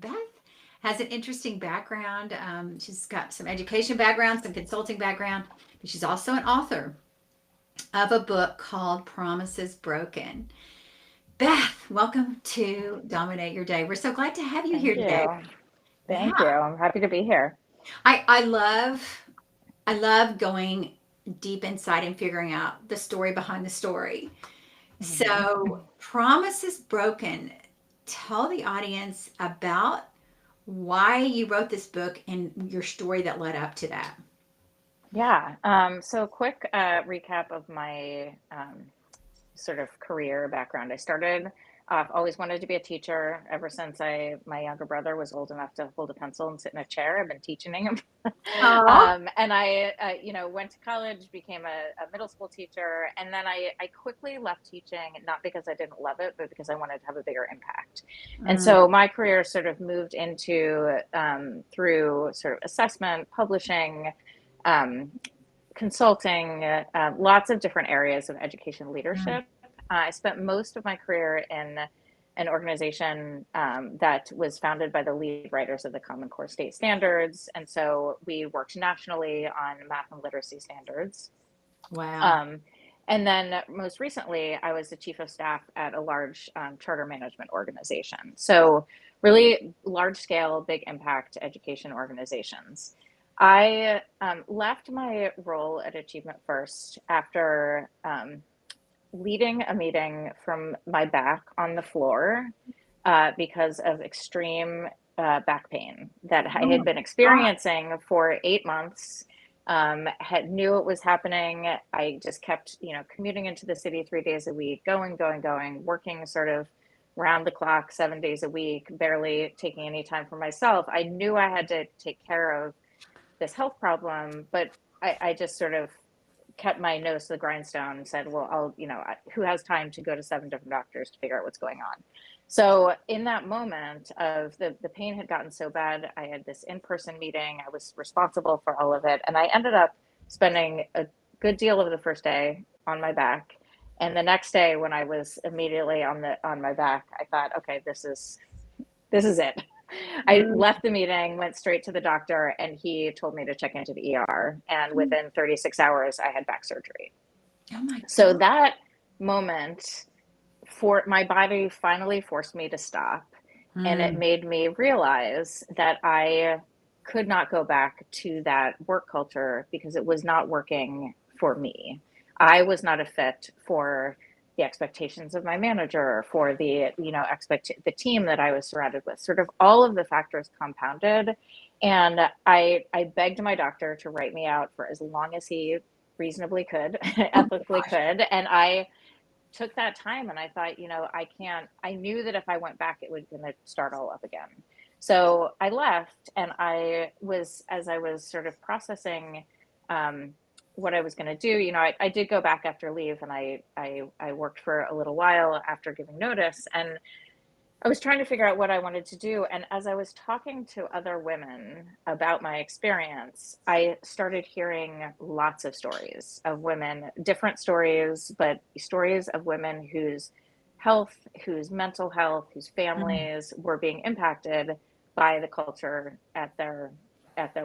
Beth has an interesting background. She's got some education background, some consulting background, but she's also an author of a book called Promises Broken. Beth, welcome to Dominate Your Day. We're so glad to have you here Thank today. you. Yeah, Thank you. I'm happy to be here. I love going deep inside and figuring out the story behind the story. Mhm. So, Promises Broken. Tell the audience about why you wrote this book and your story that led up to that. Yeah. So quick recap of my sort of career background. I started off, always wanted to be a teacher ever since my younger brother was old enough to hold a pencil and sit in a chair. I've been teaching him. Oh, And I went to college, became a middle school teacher, and then I quickly left teaching, not because I didn't love it, but because I wanted to have a bigger impact. And mm, so my career sort of moved into through sort of assessment, publishing, um, consulting, lots of different areas of education mm, leadership. I spent most of my career in an organization that was founded by the lead writers of the Common Core state standards. And so we worked nationally on math and literacy standards. wow. Um, and then most recently, I was the chief of staff at a large charter management organization. So, really large scale, big impact education organizations. I left my role at Achievement First after leading a meeting from my back on the floor because of extreme back pain that I Oh had my been God. experiencing for 8 months. Had knew it was happening. I just kept, commuting into the city 3 days a week, going, working sort of round the clock, 7 days a week, barely taking any time for myself. I knew I had to take care of this health problem, but I just sort of kept my nose to the grindstone and said, well, who has time to go to 7 different doctors to figure out what's going on? So in that moment of the pain had gotten so bad, I had this in-person meeting. I was responsible for all of it. And I ended up spending a good deal of the first day on my back. And the next day when I was immediately on my back, I thought, okay, this is it. I Mm, left the meeting, went straight to the doctor, and he told me to check into the ER. And within 36 hours, I had back surgery. oh my So God. that moment, for my body finally forced me to stop, and it Mm, made me realize that I could not go back to that work culture because it was not working for me. I was not a fit for the expectations of my manager, for the team that I was surrounded with. Sort of all of the factors compounded, and I begged my doctor to write me out for as long as he reasonably could, oh ethically gosh. could, and I took that time and I thought, I knew that if I went back, it was going to start all up again. So I left, and as I was sort of processing um, what I was going to do, I did go back after leave, and I worked for a little while after giving notice. And I was trying to figure out what I wanted to do. And as I was talking to other women about my experience, I started hearing lots of stories of women, different stories, but stories of women whose health, whose mental health, whose Mm, families were being impacted by the culture at their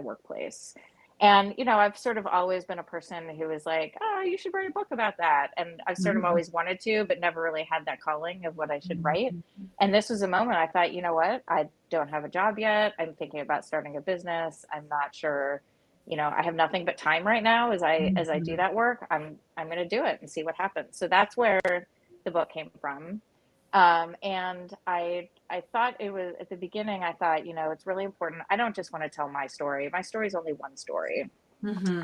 workplace. And, I've sort of always been a person who is like, oh, you should write a book about that. And I've sort of mhm, always wanted to, but never really had that calling of what I should write. mhm, And this was a moment I thought, you know what? I don't have a job yet. I'm thinking about starting a business. I'm not sure, I have nothing but time right now as I do mhm. that work. I'm going to do it and see what happens. So that's where the book came from. And I thought it was at the beginning, I thought, it's really important. I don't just want to tell my story. My story is only one story.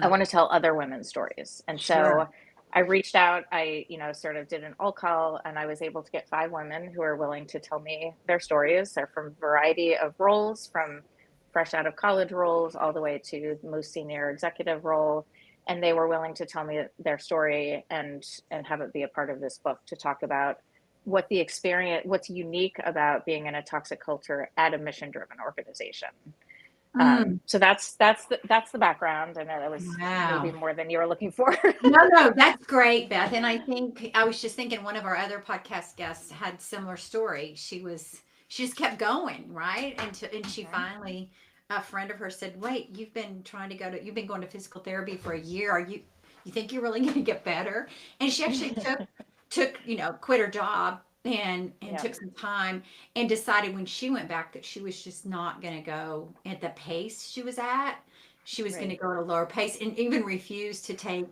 I Mhm. want to tell other women's stories. And Sure. so I reached out, sort of did an all call, and I was able to get 5 women who are willing to tell me their stories. They're from a variety of roles, from fresh out of college roles all the way to the most senior executive role. And they were willing to tell me their story and have it be a part of this book to talk about what's unique about being in a toxic culture at a mission driven organization. Mm, So that's the background. I know that was maybe wow. more than you were looking for. No, no, that's great, Beth. And I think I was just thinking one of our other podcast guests had similar story. she just kept going, right? And she Mhm. finally, a friend of hers said, "Wait, you've been going to physical therapy for a year. You think you're really going to get better?" And she actually took, quit her job and Yep. took some time and decided when she went back that she was just not going to go at the pace she was at. She was going to Right. go at a lower pace and even refused to take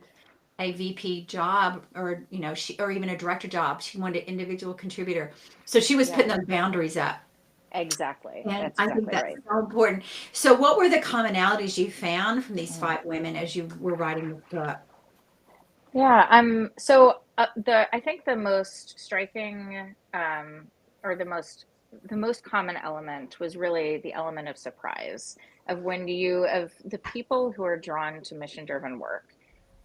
a VP job or or even a director job. She wanted an individual contributor. So she was Yeah. putting those boundaries up. Exactly. And That's I think exactly that's right. so important. So what were the commonalities you found from these Mm. five women as you were writing this book? Yeah. So the I think the most striking, or the most common element was really the element of surprise, of the people who are drawn to mission driven work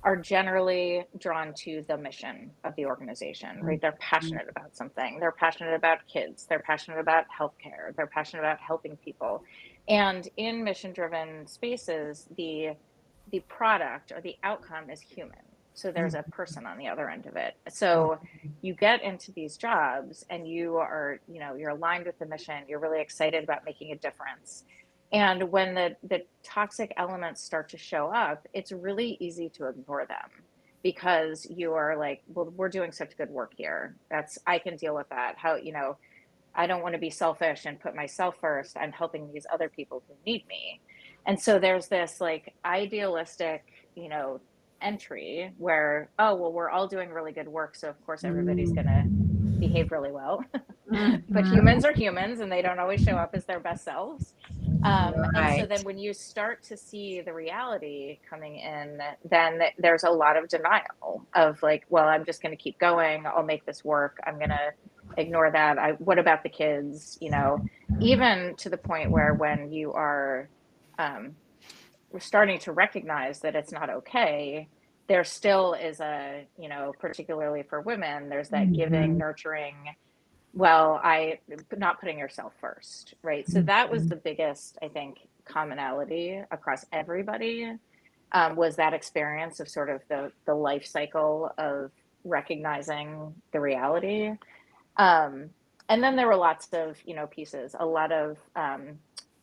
are generally drawn to the mission of the organization, right? They're passionate about something. They're passionate about kids. They're passionate about healthcare. They're passionate about helping people. And in mission driven spaces, the product or the outcome is human. So there's a person on the other end of it. So you get into these jobs and you're aligned with the mission. You're really excited about making a difference. And when the toxic elements start to show up, it's really easy to ignore them because you are like, well, we're doing such good work here. I can deal with that. I don't want to be selfish and put myself first. I'm helping these other people who need me. And so there's this like idealistic, you know, entry where, oh, well, we're all doing really good work. So of course everybody's going to behave really well. But Mhm. humans are humans and they don't always show up as their best selves. And so Right. then when you start to see the reality coming in, then there's a lot of denial of like, well, I'm just going to keep going. I'll make this work. I'm going to ignore that. What about the kids? Even to the point where when you are um, starting to recognize that it's not okay, there still is particularly for women, there's that giving, Mhm. nurturing, well, I not putting yourself first, right? So that was Mhm. the biggest, I think, commonality across everybody, was that experience of sort of the life cycle of recognizing the reality. Um, and then there were lots of, pieces, a lot of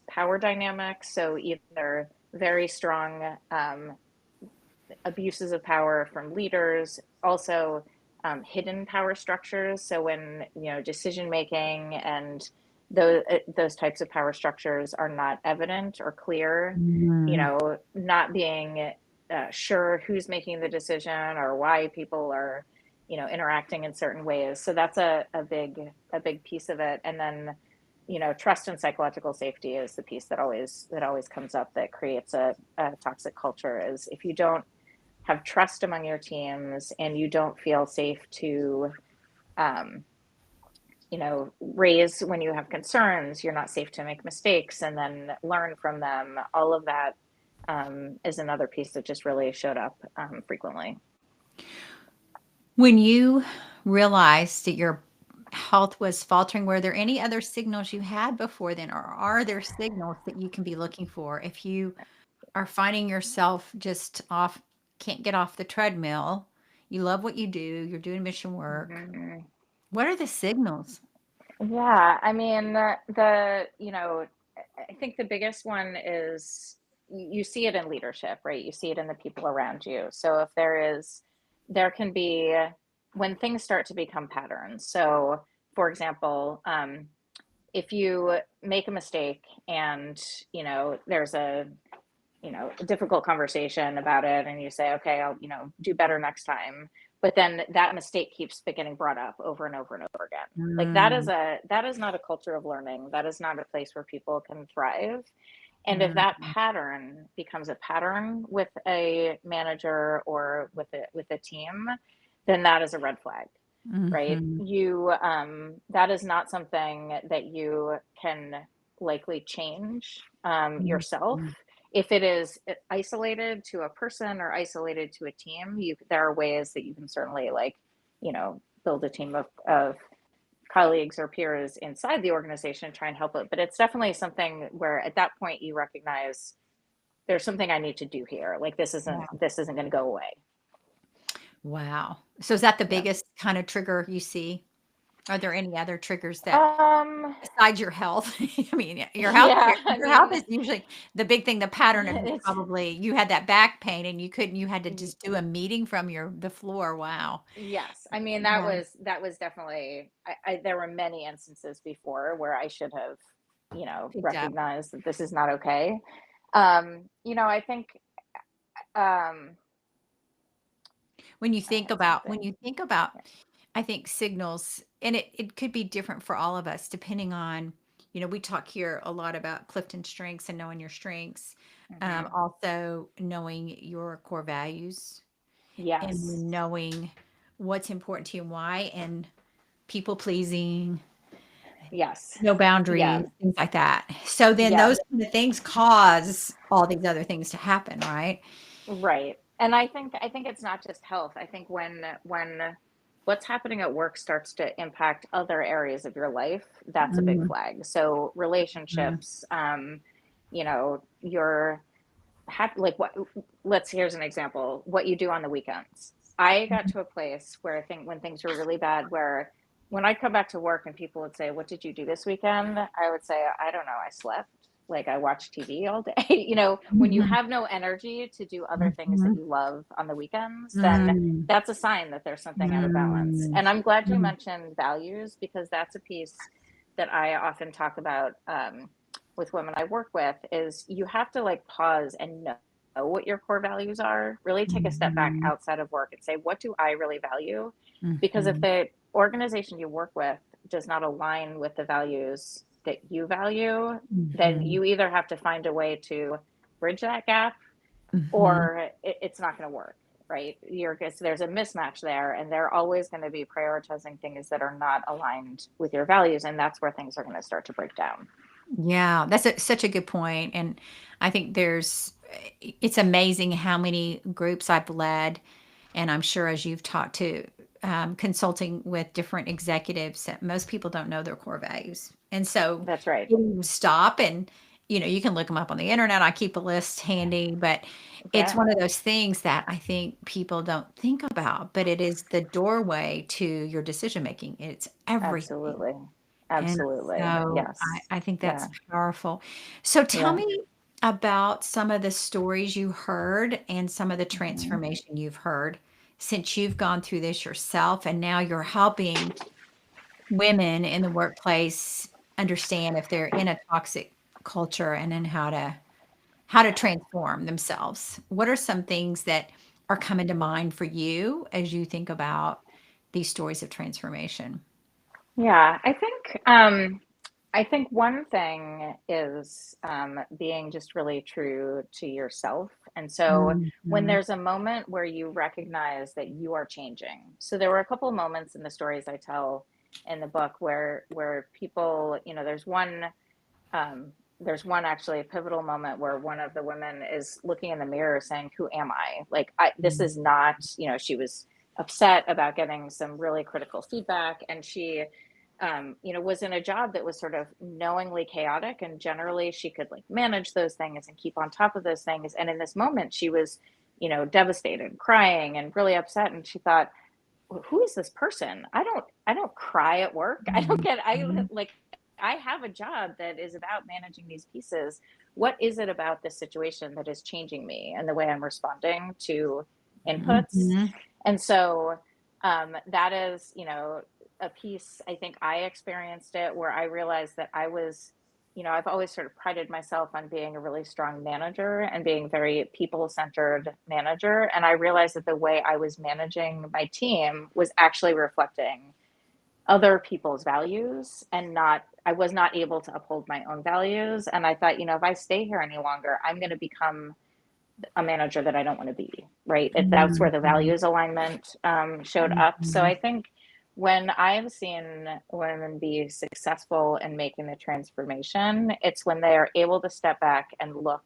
power dynamics. So either very strong abuses of power from leaders, also hidden power structures. So when decision making and those types of power structures are not evident or clear, Mhm. not being sure who's making the decision or why people are interacting in certain ways. So that's a big piece of it. And then trust and psychological safety is the piece that always comes up that creates a toxic culture. Is if you don't have trust among your teams and you don't feel safe to um, raise when you have concerns, you're not safe to make mistakes and then learn from them. All of that is another piece that just really showed up frequently. When you realized that your health was faltering, were there any other signals you had before then, or are there signals that you can be looking for if you are finding yourself just off, can't get off the treadmill? You love what you do, you're doing mission work. Mhm. What are the signals? Yeah, I mean, I think the biggest one is you see it in leadership, right? You see it in the people around you. So if there can be when things start to become patterns. So, for example, if you make a mistake and there's a difficult conversation about it and you say, okay, I'll do better next time, but then that mistake keeps getting brought up over and over and over again, like Mm, that is not a culture of learning. That is not a place where people can thrive. And if that mm, pattern becomes a pattern with a manager or with a team, then that is a red flag, right? mhm, That is not something that you can likely change yourself. mhm. If it is isolated to a person or isolated to a team, there are ways that you can certainly build a team of colleagues or peers inside the organization and try and help it. But it's definitely something where at that point you recognize there's something I need to do here. Like this isn't going to go away. Wow. So is that the Yeah. biggest kind of trigger you see? Are there any other triggers that Um, besides your health? I mean, yeah, I your health mean, is usually the big thing. The pattern of it's probably you had that back pain and you had to just do a meeting from the floor. Wow. yes. I mean, Yeah. that was definitely there were many instances before where I should have, Picked up. recognized that this is not okay. I think um I had When you something. think about, Yeah. I think signals, and it could be different for all of us depending on, we talk here a lot about Clifton strengths and knowing your strengths, Hmm. also knowing your core values Yes. and knowing what's important to you and why, and people pleasing, Yes. no Yeah. boundaries, things like that. So then Yes. those kind of things cause all these other things to happen, right? Right. And I think it's not just health. I think when what's happening at work starts to impact other areas of your life, that's a big Mhm. flag. So relationships, your like what let's here's an example, what you do on the weekends. I got to a place where I think when things were really bad, where when I'd come back to work and people would say, "What did you do this weekend?" I would say, "I don't know, I slept." Like I watched TV all day. When you Mhm. have no energy to do other things that Mhm. you love on the weekends, then Mm. that's a sign that there's something out of balance. Mm. And I'm glad you Mm. mentioned values, because that's a piece that I often talk about with women I work with, is you have to like pause and know what your core values are, really take a step back Mhm. outside of work and say, what do I really value? Because if Mhm. the organization you work with does not align with the values that you value, then Mhm. you either have to find a way to bridge that gap, Mhm. or it's not going to work, right? There's a mismatch there, and they're always going to be prioritizing things that are not aligned with your values, and that's where things are going to start to break down. Yeah, that's such a good point, and I think it's amazing how many groups I've led, and I'm sure as you've talked to, consulting with different executives, that most people don't know their core values, and so That's right. you stop and you can look them up on the internet. I keep a list handy, but it's Yeah, one of those things that I think people don't think about, but it is the doorway to your decision making. It's everything. absolutely. And Absolutely. so Yes. I think Yeah. that's powerful. So tell Yeah. me about some of the stories you heard and some of the Mhm. transformation you've heard since you've gone through this yourself, and now you're helping women in the workplace understand if they're in a toxic culture and then how to transform themselves. What are some things that are coming to mind for you as you think about these stories of transformation? Yeah. I think one thing is being just really true to yourself. And so when Mhm. there's a moment where you recognize that you are changing. So there were a couple of moments in the stories I tell in the book where people, um, there's one actually a pivotal moment where one of the women is looking in the mirror saying, "Who am I? Like, this is not," she was upset about getting some really critical feedback, and she, was in a job that was sort of knowingly chaotic, and generally she could like manage those things and keep on top of those things. And in this moment, she was, devastated, crying, and really upset. And she thought, who is this person? I don't cry at work. I don't get I Mhm. like I have a job that is about managing these pieces. What is it about this situation that is changing me and the way I'm responding to inputs? Mhm. And so that is, a piece. I think I experienced it where I realized that I was, I've always sort of prided myself on being a really strong manager and being very people centered manager. And I realized that the way I was managing my team was actually reflecting other people's values, and I was not able to uphold my own values. And I thought, if I stay here any longer, I'm going to become a manager that I don't want to be, right? That's where the Mhm. values alignment showed up. So Mhm. I think when I've seen women be successful in making the transformation, it's when they are able to step back and look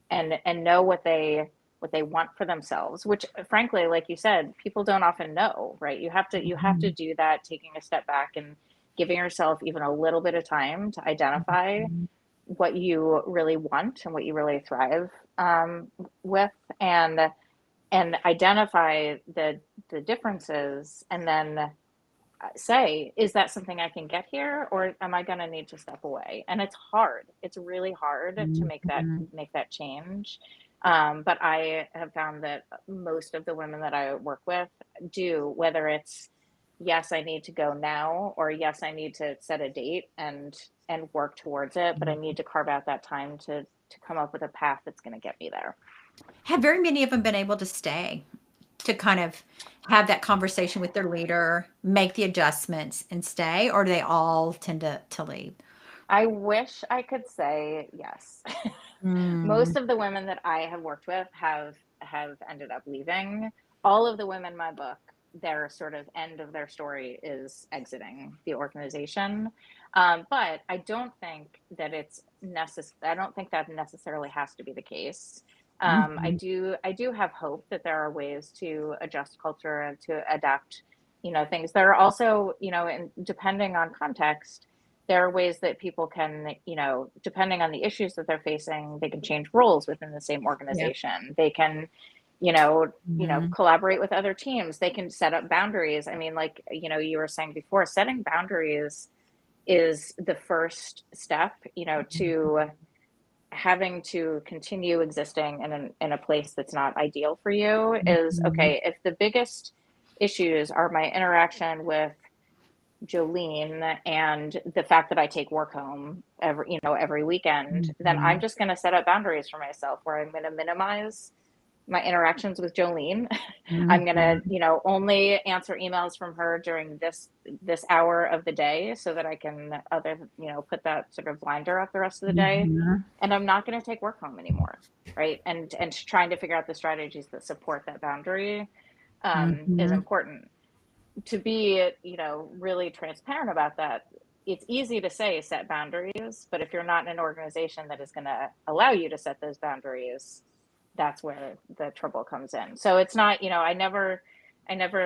and know what they want for themselves, which frankly, like you said, people don't often know, right? You have to Mhm. do that, taking a step back and giving yourself even a little bit of time to identify Mhm. what you really want and what you really thrive with, and identify the differences, and then say, is that something I can get here, or am I going to need to step away? And it's hard. It's really hard to Mhm. make that change. But I have found that most of the women that I work with do, whether it's yes, I need to go now, or yes, I need to set a date and work towards it, but I need to carve out that time to come up with a path that's going to get me there. Have very many of them been able to stay, to kind of have that conversation with their leader, make the adjustments and stay, or do they all tend to leave? I wish I could say yes. Mm, Most of the women that I have worked with have ended up leaving. All of the women in my book, their sort of end of their story is exiting the organization. But I don't think that I don't think that necessarily has to be the case. mhm. I do have hope that there are ways to adjust culture and to adapt, things. There are also, and depending on context, there are ways that people can, depending on the issues that they're facing, they can change roles within the same Yeah. organization. They can, Mhm. collaborate with other teams. They can set up boundaries. I mean, like, you were saying before, setting boundaries is the first step, to having to continue existing in a place that's not ideal for you. Is Mhm. okay, if the biggest issues are my interaction with Jolene and the fact that I take work home every weekend, then I'm Mhm. just going to set up boundaries for myself where I'm going to minimize my interactions with Jolene. I'm going to, Mhm. only answer emails from her during this hour of the day so that I can put that sort of blinder up the rest of the day. Mhm. And I'm not going to take work home anymore, right? And trying to figure out the strategies that support that boundary is Mhm. important. To be, really transparent about that. It's easy to say set boundaries, but if you're not in an organization that is going to allow you to set those boundaries, that's where the trouble comes in. So it's not, I never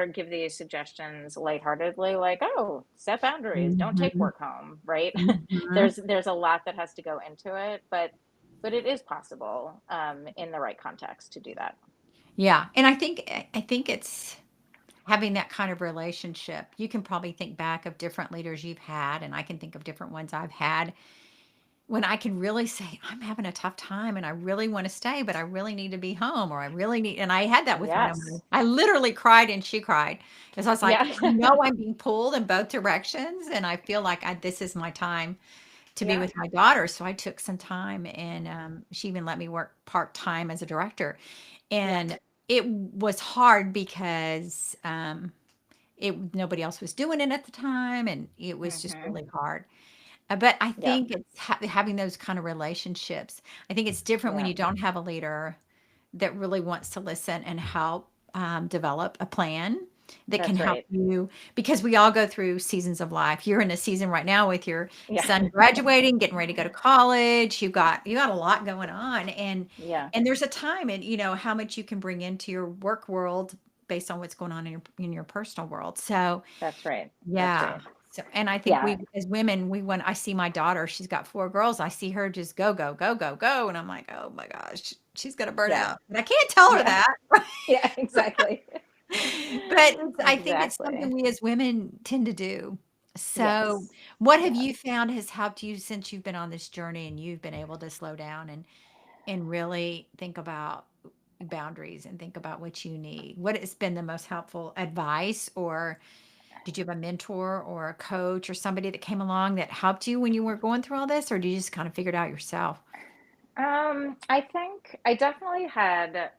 give these suggestions lightheartedly, like, oh, set boundaries, don't take Mhm. work home, right? Mhm. There's a lot that has to go into it, but it is possible, in the right context to do that. Yeah, and I think it's having that kind of relationship. You can probably think back of different leaders you've had, and I can think of different ones I've had when I can really say, I'm having a tough time and I really want to stay, but I really need to be home, or I really need, and I had that with one of Yes. mine. I literally cried and she cried because I was like, Yeah. I know I'm being pulled in both directions and I feel like this is my time to be Yeah. with my daughter. So I took some time and she even let me work part time as a director. Yeah. And it was hard because nobody else was doing it at the time, and it was just Hmm. really hard. But I Yeah. think it's having those kind of relationships. I think it's different when Yeah. you don't have a leader that really wants to listen and help develop a plan that can That's help right. you, because we all go through seasons of life. You're in a season right now with your Yeah. son graduating, getting ready to go to college. You got a lot going on, Yeah. and there's a time, and how much you can bring into your work world based on what's going on in your personal world. So That's right. That's yeah. right. So, and I think Yeah. we as women, I see my daughter, she's got 4 girls. I see her just go, go, go, go, go. And I'm like, oh my gosh, she's gonna burn Yeah. out. But I can't tell her Yeah. that. Yeah. Exactly. But I think it's Exactly. something we as women tend to do. So, Yes. what have you Yes. found has helped you since you've been on this journey and you've been able to slow down and really think about boundaries and think about what you need? What has been the most helpful advice, or did you have a mentor or a coach or somebody that came along that helped you when you were going through all this, or did you just kind of figure it out yourself? I think I definitely had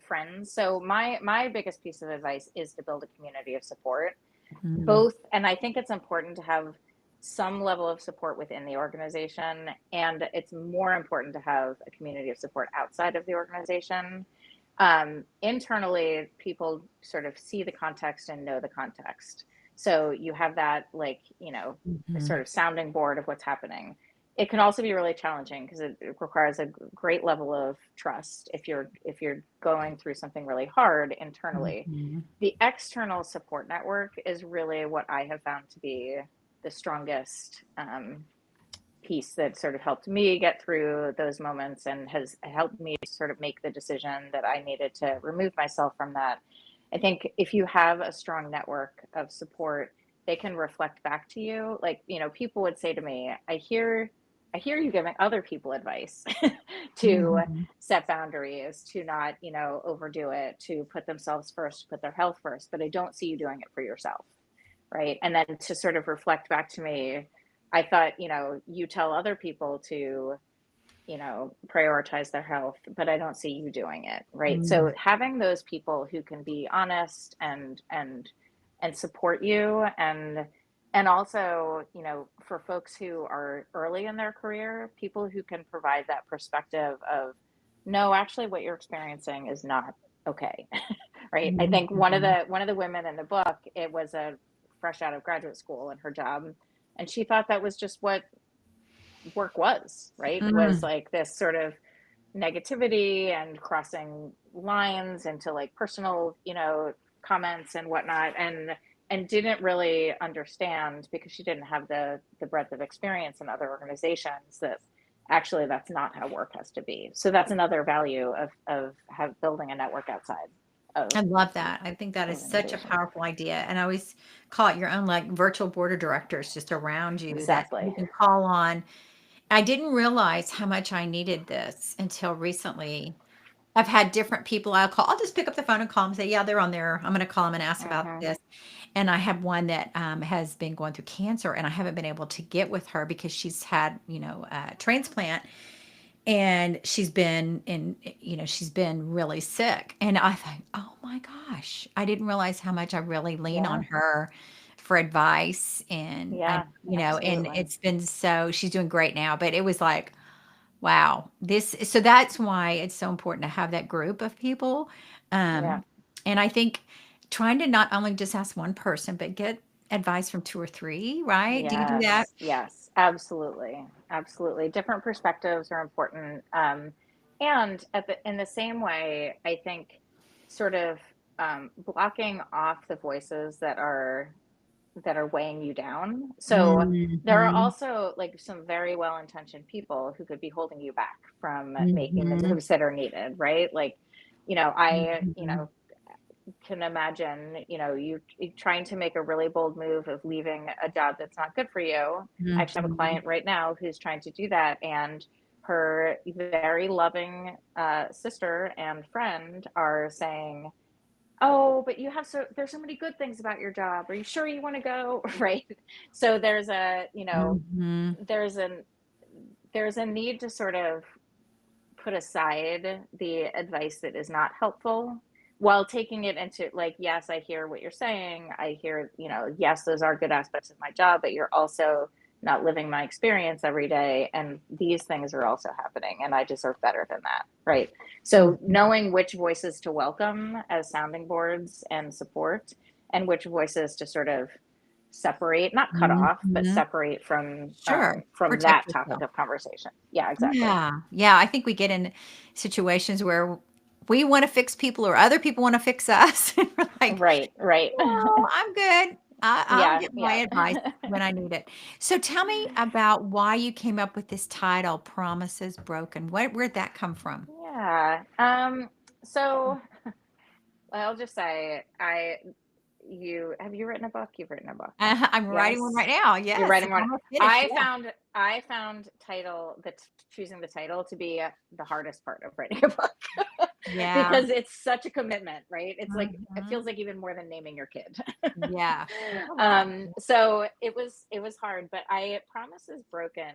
friends. So my biggest piece of advice is to build a community of support. Mm, Both, and I think it's important to have some level of support within the organization, and it's more important to have a community of support outside of the organization. Internally, people sort of see the context and know the context. So you have that, like, a mhm, sort of sounding board of what's happening. It can also be really challenging because it requires a great level of trust if you're going through something really hard internally. mhm, The external support network is really what I have found to be the strongest piece that sort of helped me get through those moments and has helped me sort of make the decision that I needed to remove myself from that. I think if you have a strong network of support, they can reflect back to you. Like, people would say to me, I hear you giving other people advice to Mhm. set boundaries, to not, overdo it, to put themselves first, to put their health first, but I don't see you doing it for yourself. Right. And then to sort of reflect back to me, I thought, you tell other people to, prioritize their health, but I don't see you doing it. Right. So Mm. having those people who can be honest and support you, and also, for folks who are early in their career, people who can provide that perspective of, no, actually what you're experiencing is not okay. Right. I think Mhm. one of the women in the book, it was a fresh out of graduate school and her job, and she thought that was just what work was, right? Was Mm. like this sort of negativity and crossing lines into like personal, comments and whatnot, and didn't really understand, because she didn't have the breadth of experience in other organizations, that actually that's not how work has to be. So that's another value of have building a network outside of I love that. I think that is such a organization. powerful idea. And I always call it your own like virtual board of directors just around you that you Exactly. can call on. I didn't realize how much I needed this until recently. I've had different people I'll just pick up the phone and call them and say, yeah, they're on there. I'm going to call them and ask about Hmm. this. And I have one that has been going through cancer and I haven't been able to get with her because she's had, a transplant and she's been really sick. And I thought, oh my gosh, I didn't realize how much I really lean on Yeah. her for advice. And Yeah. and Absolutely. it's been she's doing great now, but it was like, wow, so that's why it's so important to have that group of people. Yeah. And I think trying to not only just ask one person, but get advice from two or three, right? Do you do that? Yes, yes, absolutely, absolutely. Different perspectives are important, and in the same way, I think sort of blocking off the voices that are weighing you down. So there are Mhm. also like some very well-intentioned people who could be holding you back from making the Mhm. moves that are needed, right? Like, I, Mhm. can imagine, you trying to make a really bold move of leaving a job that's not good for you. I actually have a Mhm. client right now who's trying to do that, and her very loving sister and friend are saying, "Oh, but there's so many good things about your job. Are you sure you want to go?" Right? So Mhm. there's an there's a need to sort of put aside the advice that is not helpful, while taking it into, like, yes, I hear what you're saying, I hear, yes, those are good aspects of my job, but you're also not living my experience every day, and these things are also happening, and I deserve better than that, right? So Mhm. knowing which voices to welcome as sounding boards and support, and which voices to sort of separate, not cut off, but Mhm. separate Sure. from Protect that topic yourself. of conversation. Yeah, exactly. Yeah. Yeah, I think we get in situations where we wanna fix people or other people wanna fix us, and we're like, Right, right. "No, I'm good. I'll Yeah, get my yeah. advice when I need it." So tell me about why you came up with this title, Promises Broken. Where'd that come from? Yeah. So I'll just say, you have you written a book? You've written a book. I'm writing one Yes. right now. You're Yes, writing I'm one. almost finished, I yeah. found I found choosing the title to be the hardest part of writing a book, Yeah. because it's such a commitment, right? It's like it feels Mhm. like even more than naming your kid. Yeah. It's a lot. So it was hard, but I Promises Broken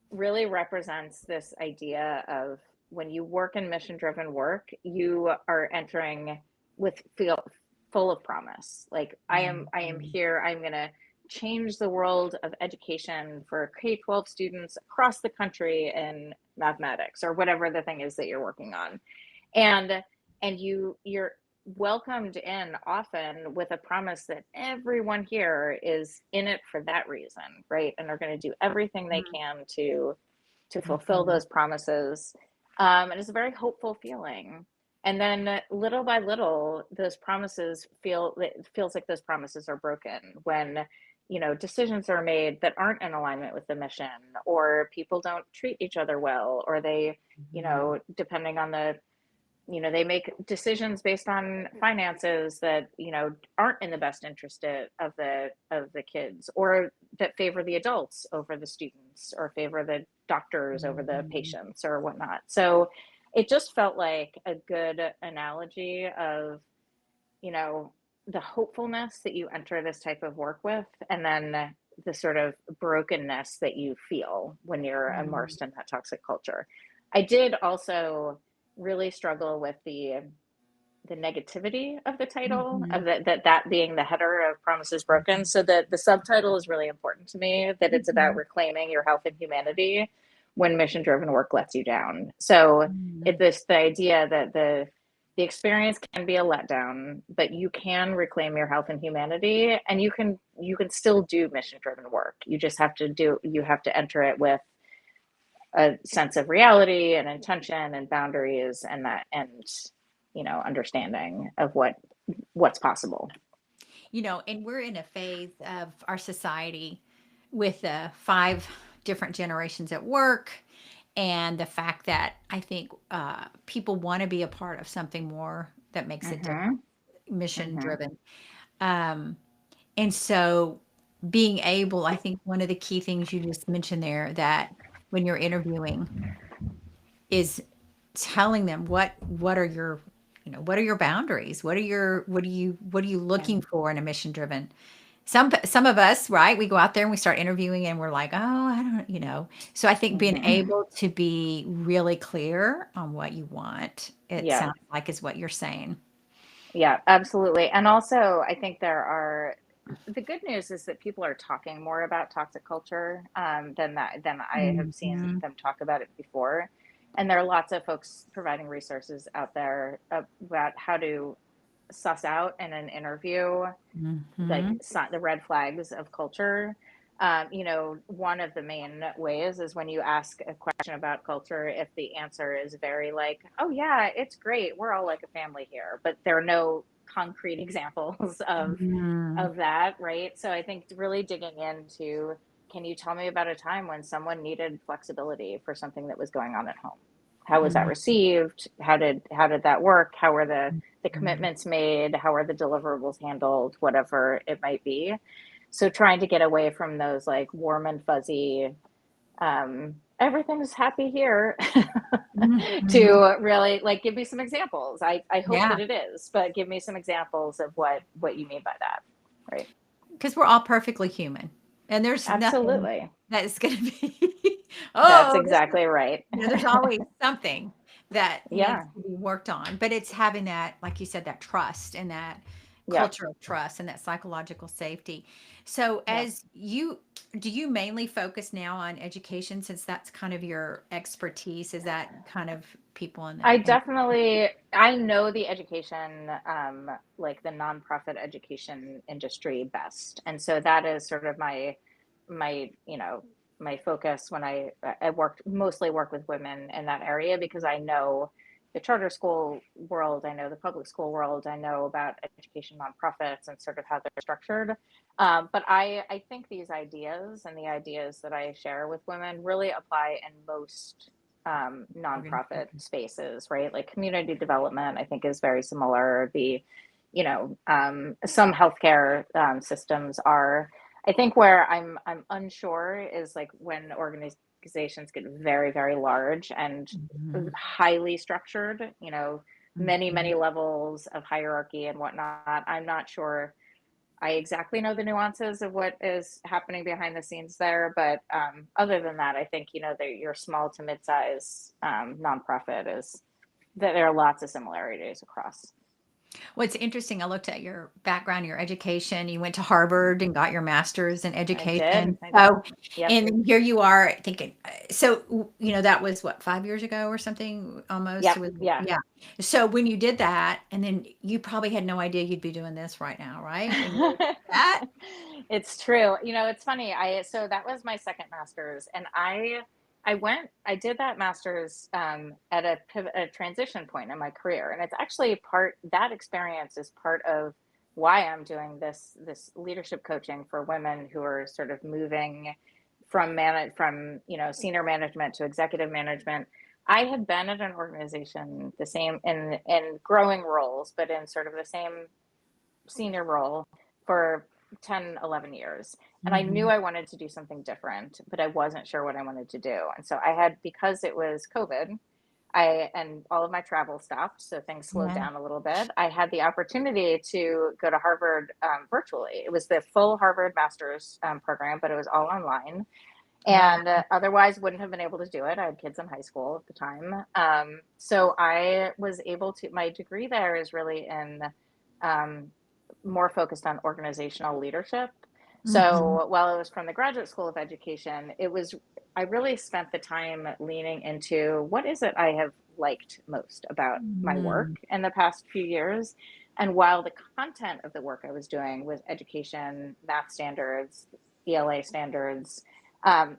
really represents this idea of, when you work in mission driven work, you are entering with feel full of promise. Like, I am Mhm. here, I'm going to change the world of education for K-12 students across the country in mathematics, or whatever the thing is that you're working on. And you're welcomed in often with a promise that everyone here is in it for that reason, right? And are going to do everything they can to fulfill Mhm. those promises. And it's a very hopeful feeling. And then little by little, it feels like those promises are broken when, decisions are made that aren't in alignment with the mission, or people don't treat each other well, or they, Mhm. depending on the they make decisions based on finances that, aren't in the best interest of the kids, or that favor the adults over the students, or favor the doctors over the Mhm. patients or whatnot. So it just felt like a good analogy of, you know, the hopefulness that you enter this type of work with, and then the sort of brokenness that you feel when you're Mhm. immersed in that toxic culture. I did also really struggle with the negativity of the title, of Mhm. that being the header of Promises Broken. So the subtitle is really important to me, that it's about Mhm. reclaiming your health and humanity when mission driven work lets you down. So Mhm. the idea that the experience can be a letdown, but you can reclaim your health and humanity, and you can still do mission driven work. You have to enter it with a sense of reality and intention and boundaries, and understanding of what's possible. And we're in a phase of our society with five different generations at work, and the fact that I think people want to be a part of something more that makes a difference, Mhm. mission Mhm. driven. Um, and so being able, I think one of the key things you just mentioned there, that when you're interviewing, is telling them what are your what are your boundaries, what are you Yeah. looking for in a mission driven. Some of us, right, we go out there and we start interviewing and we're like, oh, I don't, so I think being Mhm. able to be really clear on what you want, it Yeah. sounds like, is what you're saying. Yeah, absolutely. And also, I think the good news is that people are talking more about toxic culture, than I have seen Mhm. them talk about it before. And there are lots of folks providing resources out there about how to suss out in an interview, like, Mhm. the red flags of culture. One of the main ways is when you ask a question about culture, if the answer is very like, oh yeah, it's great, we're all like a family here, but there are no concrete examples Mhm. of that, right? So I think really digging into, can you tell me about a time when someone needed flexibility for something that was going on at home? How was that Mhm. received? How did that work? How were the Mhm. commitments made? How are the deliverables handled? Whatever it might be. So trying to get away from those like warm and fuzzy, everything's happy here, Mhm. to really like, give me some examples. I hope Yeah, that it is, but give me some examples of what you mean by that. Right. because we're all perfectly human, and there's nothing Absolutely. that is going to be, That's oh, this exactly right. there's always something that needs Yeah. to be worked on, but it's having that, like you said, that trust and that Yep. culture of trust and that psychological safety. So, Yep. do you mainly focus now on education, since that's kind of your expertise? Is that kind of people in I the in definitely I know the education, like the nonprofit education industry best, and so that is sort of my my focus when I mostly work with women in that area, because I know the charter school world, I know the public school world, I know about education nonprofits and sort of how they're structured. But I think these ideas and the ideas that I share with women really apply in most nonprofit organization? spaces, right? Like community development, I think is very similar. Some healthcare systems are. I think where I'm unsure is like when organizations get very, very large and Mhm. highly structured, many, Mhm. many levels of hierarchy and whatnot. I'm not sure I exactly know the nuances of what is happening behind the scenes there, but other than that, I think that your small to mid-size nonprofit is that there are lots of similarities across. Well, it's interesting. I looked at your background, your education. You went to Harvard and got your master's in I did, education. I did. So, Yep. and then here you are thinking, so, that was what, 5 years ago or something almost? Yep. Yeah. Yeah. So when you did that, and then you probably had no idea you'd be doing this right now, right? When you did that? It's true. It's funny. So that was my second master's, and I did that master's at a transition point in my career, and it's actually that experience is part of why I'm doing this leadership coaching for women who are sort of moving from senior management to executive management. I had been at an organization the same in growing roles, but in sort of the same senior role for 10, 11 years. And I knew Mhm. I wanted to do something different, but I wasn't sure what I wanted to do. And so I had, because it was COVID, and all of my travel stopped, so things slowed Yeah. down a little bit. I had the opportunity to go to Harvard virtually. It was the full Harvard master's program, but it was all online, Wow. and otherwise wouldn't have been able to do it. I had kids in high school at the time, so I was able to. My degree there is really in um, more focused on organizational leadership. Mhm. So while I was from the Graduate School of Education, it was, I really spent the time leaning into what is it I have liked most about my work Mm. in the past few years. And while the content of the work I was doing was education, math standards, ELA standards,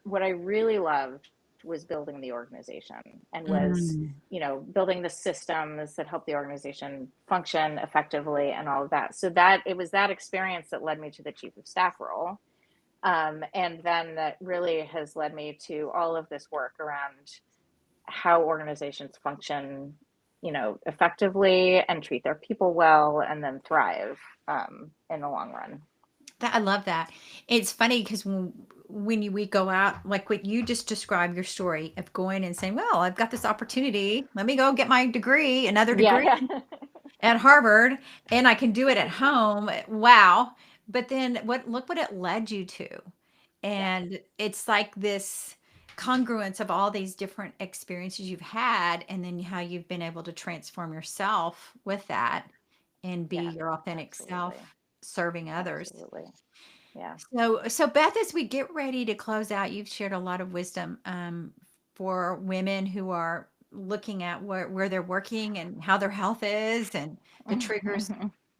what I really loved was building the organization, and was, Mm. building the systems that help the organization function effectively and all of that. So that it was that experience that led me to the chief of staff role. And then that really has led me to all of this work around how organizations function, effectively, and treat their people well, and then thrive in the long run. I love that. It's funny because we go out, like what you just described your story of going and saying, "Well, I've got this opportunity. Let me go get my degree, another Yeah, degree yeah. at Harvard, and I can do it at home." Wow. But then look what it led you to. Yeah, And it's like this congruence of all these different experiences you've had, and then how you've been able to transform yourself with that and be yeah, your authentic absolutely. self serving others. Absolutely. Yeah. So Beth, as we get ready to close out, you've shared a lot of wisdom for women who are looking at where they're working and how their health is and the triggers.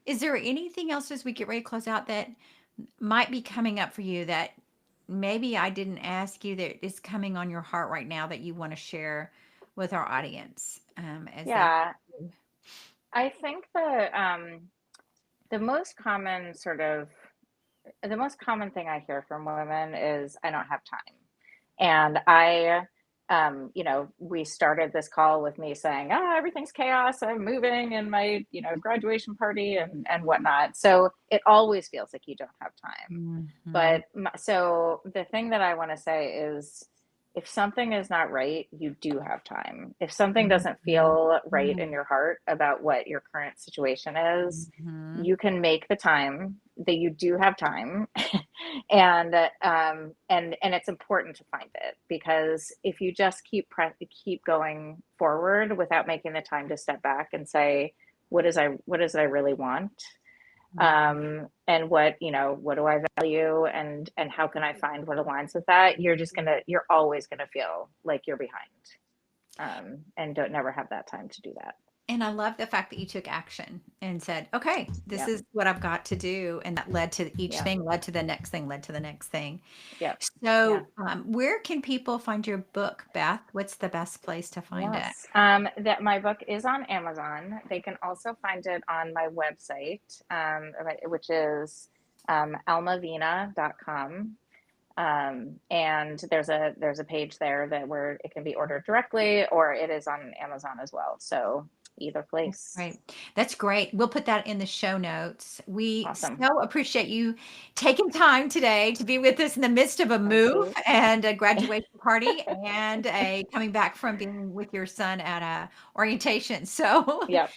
Is there anything else as we get ready to close out that might be coming up for you that maybe I didn't ask you that is coming on your heart right now that you want to share with our audience as they? Yeah, I think the most common sort of the most common thing I hear from women is I don't have time. And we started this call with me saying, "Oh, everything's chaos. I'm moving, and my, graduation party and whatnot." So it always feels like you don't have time. Mhm. But so the thing that I want to say is, if something is not right, you do have time. If something doesn't Mhm. feel right in Mhm. your heart about what your current situation is, Mhm. you can make the time, that you do have time. And it's important to find it, because if you just keep going forward without making the time to step back and say, what is I really want, and what do I value, and how can I find what aligns with that, you're always gonna feel like you're behind, and don't never have that time to do that. And I love the fact that you took action and said, okay, this Yeah, is what I've got to do. And that led to each yeah, thing, led to the next thing, led to the next thing. yeah, yeah. So, where can people find your book, Beth? What's the best place to find it? Yes, that my book is on Amazon. They can also find it on my website, which is Almavina.com. And there's a page there that where it can be ordered directly, or it is on Amazon as well. So either place. Right. That's great. We'll put that in the show notes. We Awesome. so appreciate you taking time today to be with us in the midst of a move Absolutely. and a graduation party and a coming back from being with your son at a orientation. So Yep.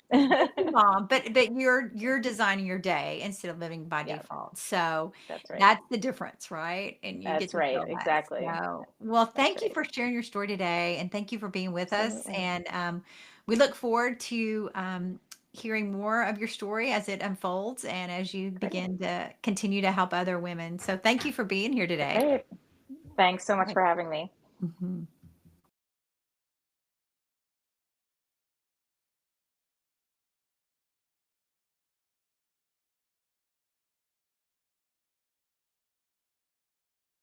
mom, but you're designing your day instead of living by Yep. default. So That's right. that's the difference, right? And you get That's to right. feel that. Exactly. So, well, That's thank you right. for sharing your story today, and thank you for being with us. Absolutely. And we look forward to hearing more of your story as it unfolds and as you Great. begin to continue to help other women. So, thank you for being here today. Great. Thanks so All much right. for having me. Mhm.